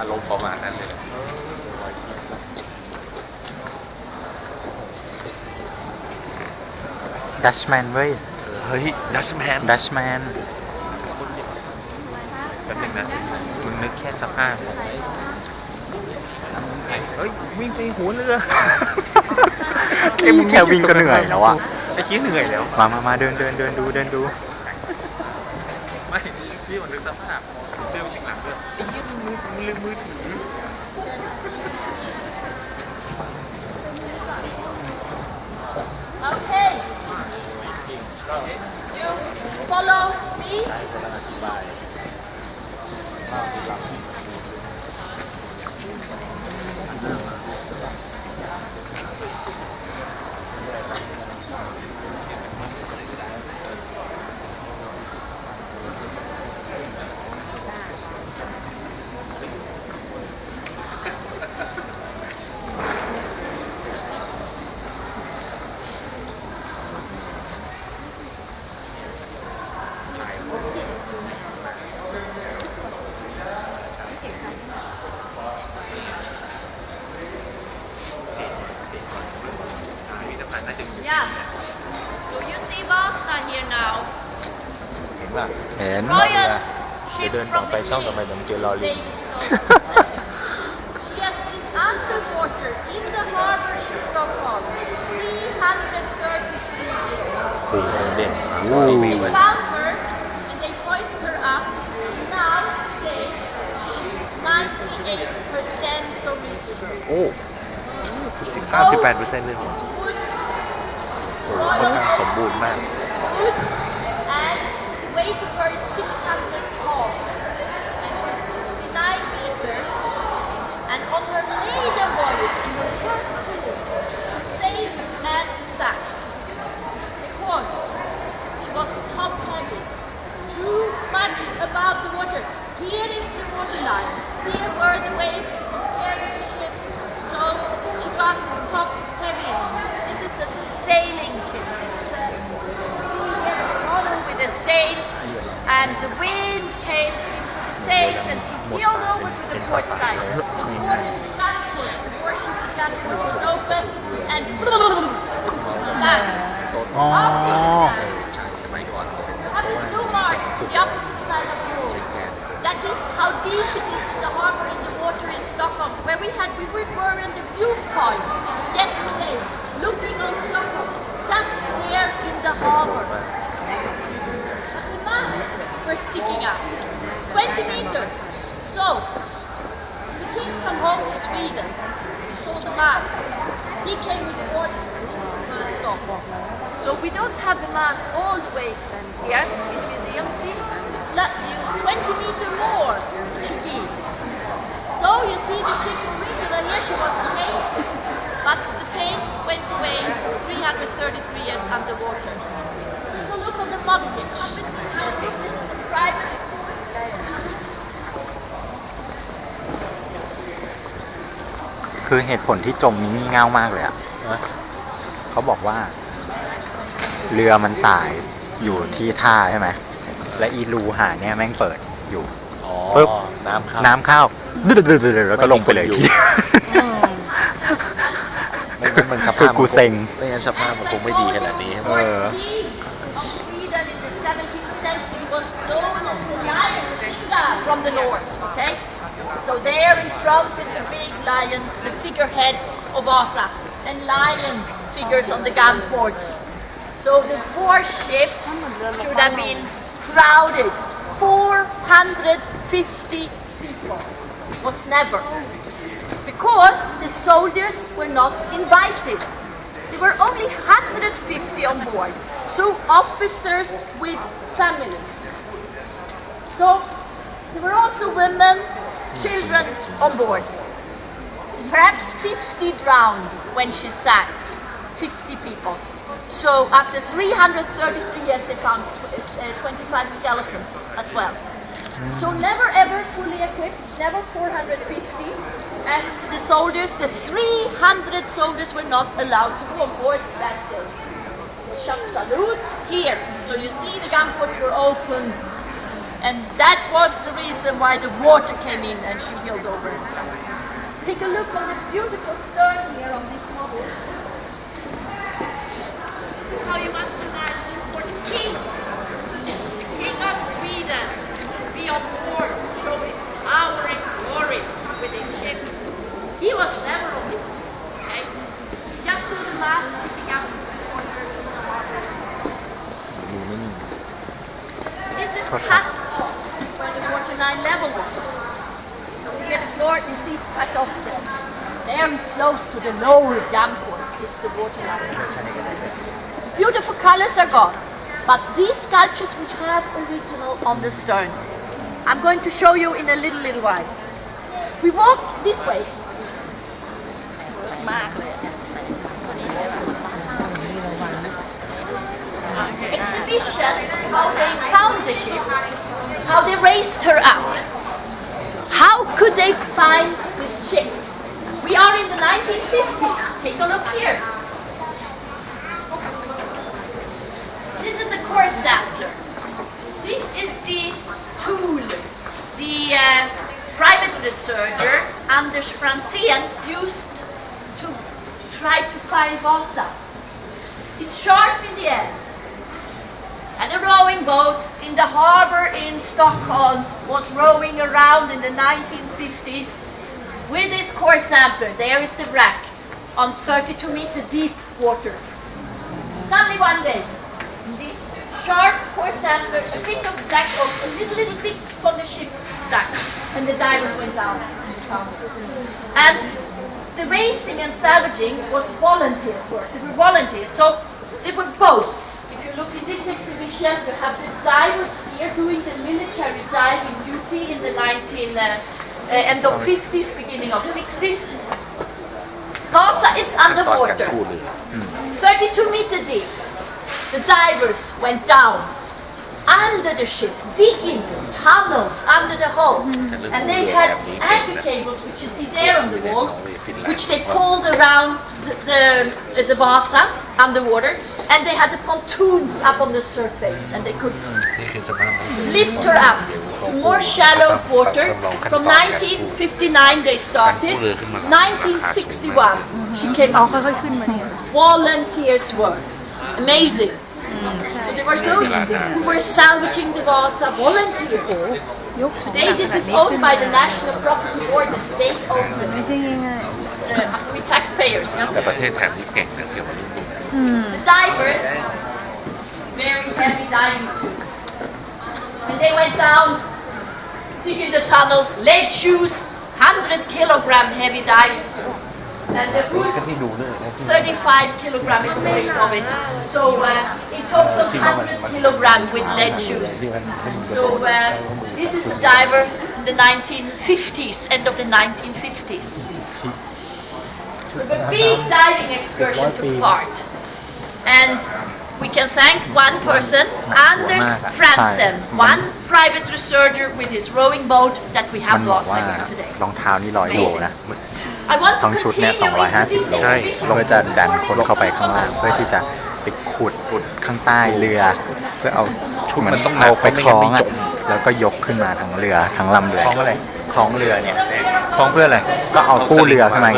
ารมณ์ประมาณนั้นเลยดัชแมนเว้ยเฮ้ยดัชแมนดัชแมนแป๊บนึงนะคุณนึกแค่สภาพเฮ้ยวิ่งไปหัวเรือแค่วิ่งก็เหนื่อยแล้วอะไอ้ขี้เหนื่อยแล้วมาเดินดูไม่พี่มันนึกสภาพเดินไปถึงหลังเรือไอ้ยี่มันลืมมือถือOkay. You follow me. Yeah. So you see Vasa here now. เห็น Royal เดี๋ยว ship เดินต่อ from ไป the ช่องต่อไป King. เดี๋ยวเจอลอ His ลิง name is She has been underwater in the harbor in Stockholm 333 years. สี่เด่น They found her and they hoist her up. Now today she is 98% Norwegian. โอ้98%เลยค่อนข้างสมบูรณ์มาก And the weight of her is 600 pounds. And she's 69 meters. And on her maiden voyage, in her first cruise, she sailed and sank. Because she was top heavy, too much above the water. Here is the waterline. Here were the waves that carried the ship. So she got top heavy. This is a sailing ship. This is a see here the model with the sails, and the wind came into the sails, and she peeled over to the port side. According to the gunports, the warship's gunports was open and sank. อ๋อ After she sank, having no mark to the opposite side of the road. That is how deep it is in the harbor in the water in Stockholm, where we were in the viewpoint yesterday, looking on Stockholm, just there in the harbor. But the masts were sticking up, 20 meters. So, the king come home to Sweden. He saw the masts. He came with order masts off. So we don't have the mast all the way here in the museum. See, it's 20 meters more it should be. So you see the ship originally here she was painted, but the paint went away 333 years underwater. So look on the model here. This is a private. คือเหตุผลที่จมนี้งี่เง่ามากเลยอ่ะเขาบอกว่าเรือมันสายอยู่ที่ท่าใช่ไหมและอีรูหาเนี่ยแม่งเปิดอยู่ปึ๊บน้ำเข้าแล้วก็ลงไปเลยคือกูเซ็งไม่งั้นสภาพมันคงไม่ดีขนาดนี้ Sweden in the 17th century was known as the lion Singa from the north. Okay, so there in front is a big lion, the figurehead of Vasa, and lion figures on the gun ports. So the warship should have been crowded. 450 people. Was never. Because the soldiers were not invited. There were only 150 on board. So officers with families. So there were also women, children on board. Perhaps 50 drowned when she sank. 50 people. So after 333 years they found 25 skeletons as well. So never ever fully equipped, never 450, as the soldiers, the 300 soldiers were not allowed to go on board that day. They shot salute here. So you see the gun ports were open And that was the reason why the water came in and she heeled over and sank. Take a look on the beautiful stern here on this model. This is how you must imagine for the king. King of Sweden, be on board to show his power and glory with his ship. He was never on board. Okay? You just saw the mast sticking up in the water in the harbor. This is cut off where the waterline level was. So here the floor, you see it's cut off there. Very close to the lower downwards is the waterline. Beautiful colors are gone. But these sculptures we have original on the stern. I'm going to show you in a little while. We walk this way. Exhibition, how they found the ship, how they raised her up. How could they find this ship? We are in the 1950s. Take a look here. This is a core sampler. This is the tool the private researcher Anders Franzén used to try to find Vasa. It's sharp in the end. And a rowing boat in the harbor in Stockholm was rowing around in the 1950s with this core sampler. There is the wreck on 32-meter deep water. Suddenly one day, the sharp core sampler, a bit of black oak, a little bit on the ship stuck, and the divers went down and found it. And the raising and salvaging was volunteers' work. They were volunteers, so they were boats. If you look in this exhibition, you have the divers here doing the military diving duty in the end of 50s, beginning of 60s. Vasa is underwater, 32-meter deep. The divers went down under the ship, digging tunnels under the hull. And they had anchor cables, which you see there on the wall, which they pulled around the Vasa underwater. And they had the pontoons up on the surface, and they could lift her up to more shallow water. From 1959 they started. 1961 she came out. Volunteers work. Amazing. So there were those who were salvaging the Vasa, volunteers. Today this is owned by the National Property Board, the state owns it. With taxpayers. No? แต่ประเทศแถบนี้เก่งนะเกี่ยวกับเรื่องพวกนี้ The divers, very heavy diving suits. And they went down, digging the tunnels, lead shoes, 100-kilogram heavy diving suit. And the roof, 35 kilogram is the weight of it. So in total 100 kilogram with lead shoes. So this is a diver in the 1950s, end of the 1950s. So a big diving excursion took part. And we can thank one person, Anders Franzén, one private researcher with his rowing boat that we มั have นบอก lost ว่า here today. รองเท้านี่100 โลนะ I want to ทั้งชุดเนี่ย continue into this 250 โล exhibition. เพื่อจะดันคนเข้าไปข้างล่างเพื่อที่จะไปขุดข้างใต้เรือ เพื่อเอาชุดมันต้องเอาไปคล้องอะแล้วก็ยกขึ้นมาทั้งเรือทั้งลำเรือคล้องอะไรคล้องเรือเนี่ยคล้องเพื่ออะไรก็เอากู้เรือขึ้นมาไง